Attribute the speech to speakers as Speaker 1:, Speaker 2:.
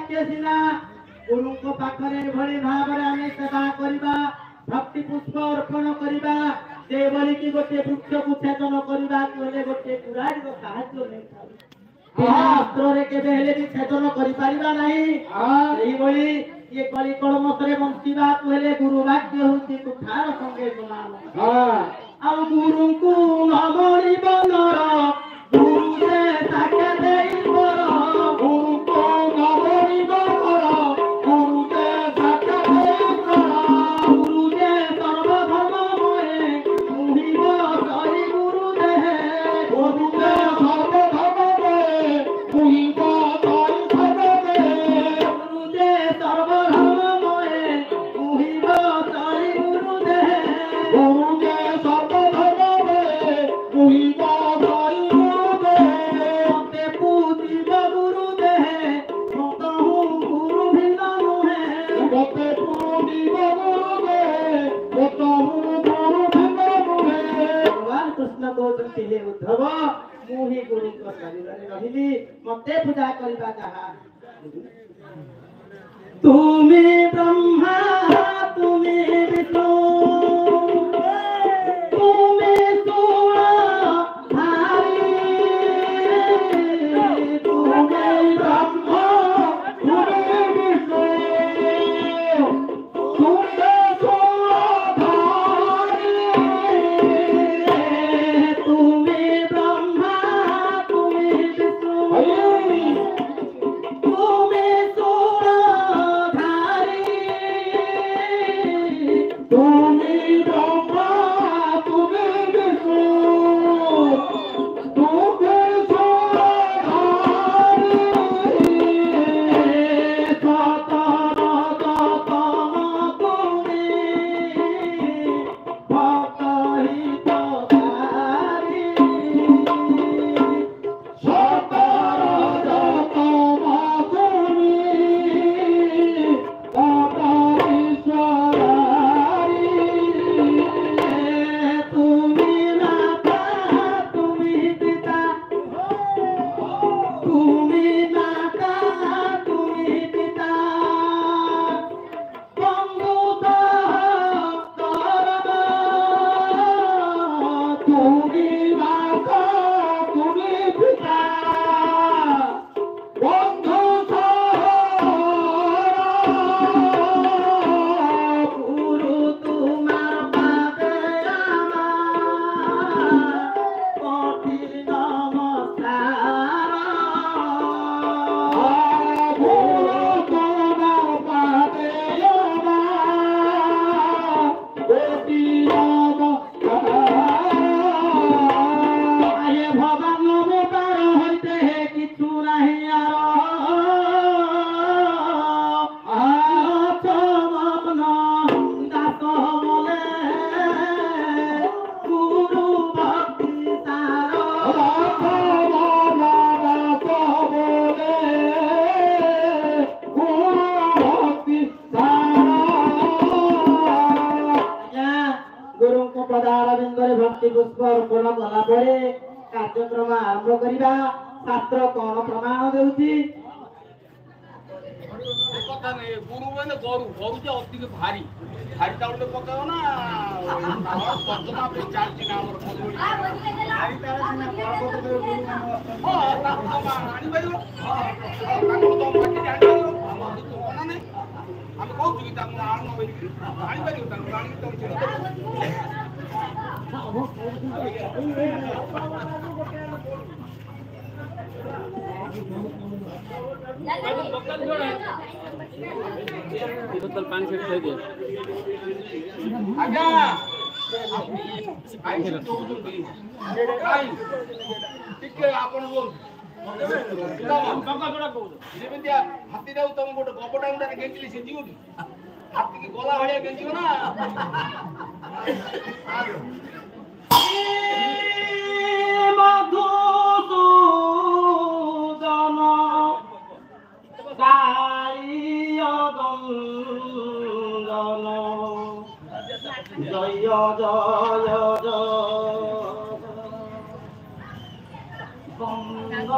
Speaker 1: वाक्य सिना गुरु को पाखरे भली भावरे आमे सेवा करिबा भक्ति पुष्प अर्पण करिबा से भली कि गोटे वृक्ष को छेदन करिबा कोले गोटे पुराणी को साहाय्य नै शास्त्र रे केबे हेले भी छेदन करि परिबा नाही एही भली ये कली कलमसरे बंसीबा कोले गुरु वाक्य होती कुठार संगे समान आ गुरु को नमणि बनर गुरु से साके देई पर गुरु को नमणि बनर गुरु से साके देई पर गुरु जे सर्वधर्म मोहे मुहिब करि गुरु देहे गुरु जे सर्वधर्म मोहे मुहिब करि सदे गुरु जे सर्वधर्म मोहे मुहिब करि गुरु देहे गुरु जे सर्वधर्म मोहे मुहिब करि गुरु देहे मते पूजिब गुरु देहे मतहु गुरु भिन्न मुहे मते पूजिब गुरु देहे मतहु गुरु भिन्न मुहे भगवान कृष्ण कहते उद्धव मुहि गुरु को शरीर रहिली मते पूजा करिबा कहा तुमी ब्रह्मा तुमी विष्णु तुमी सूर्य धारी तुमी ब्रह्मा तुमी विष्णु तुमी सूर्य धारी तुमी ब्रह्मा तुमी विष्णु तुमी सूर्य धारी तुमी ब्रह्मा तुमी विष्णु तुमी सूर्य धारी सतन तुमी भक्त हितकारी सतर जतन तुमी ईश्वरारी तुमी माता तुमी पिता तुमी माता तुमी पिता बंधु सहचरव तुमी माता तुमी पिता बंधु गुरु तुम्हार पादे कोटि नमस्कार गुरु तुम्हार पादे कोटि नमस्कार आये भगवान अवतार हईते किछु नाही दास मले गुरु भक्ति तार गुरु को पदार बिंदरे भक्ति पुष्प अर्पण कला परे कार्यक्रम आरंभ करिबा शास्त्र कौन प्रमाण देउछि
Speaker 2: କଥା ନାହିଁ ଗୁରୁ ମାନେ ଗରୁ ଗରୁ ଯେ ଅଧିକ ଭାରି ଭାରି ଚାଉଳ ପକାଅ ନା ପଞ୍ଚମା ପାଇଁ ଚାଲିଛି ନା ଆମର କଦଳୀ ଭାରି ତାର ସିନା ପର୍ବତ ଗୁରୁ ମାନେ ଆଣିପାରିବ ତାଙ୍କୁ ତ ମାଟି ଆଣିପାରିବ ଆମର କିଛି ମନା ନାହିଁ ଆମେ କହୁଛୁ କି ତାଙ୍କୁ ଆଣୁ ବୋଲିକି ଆଣିପାରିବ ତାଙ୍କୁ ଆଣିକି ତମେ ଛିଡ଼ା
Speaker 3: बोतल पानी से खाई दिया
Speaker 2: आजा आई से तो आई ଟିକେ ଆପଣ ଯେମିତି ହାତୀ ଯାଉ ତମ ଗୋଟେ ଗପଟା ଗୁଡାରେ ଗେଞ୍ଚିଲି ସେ ଯିବ କି ହାତୀକି ଗଲା ଭଳିଆ ଗେଞ୍ଚିବ ନା
Speaker 1: ମଧୁସୂଦନ ସାଇୟ ଗଙ୍ଗନ ଜୟ ଜୟ ଜୟ ଗଙ୍ଗ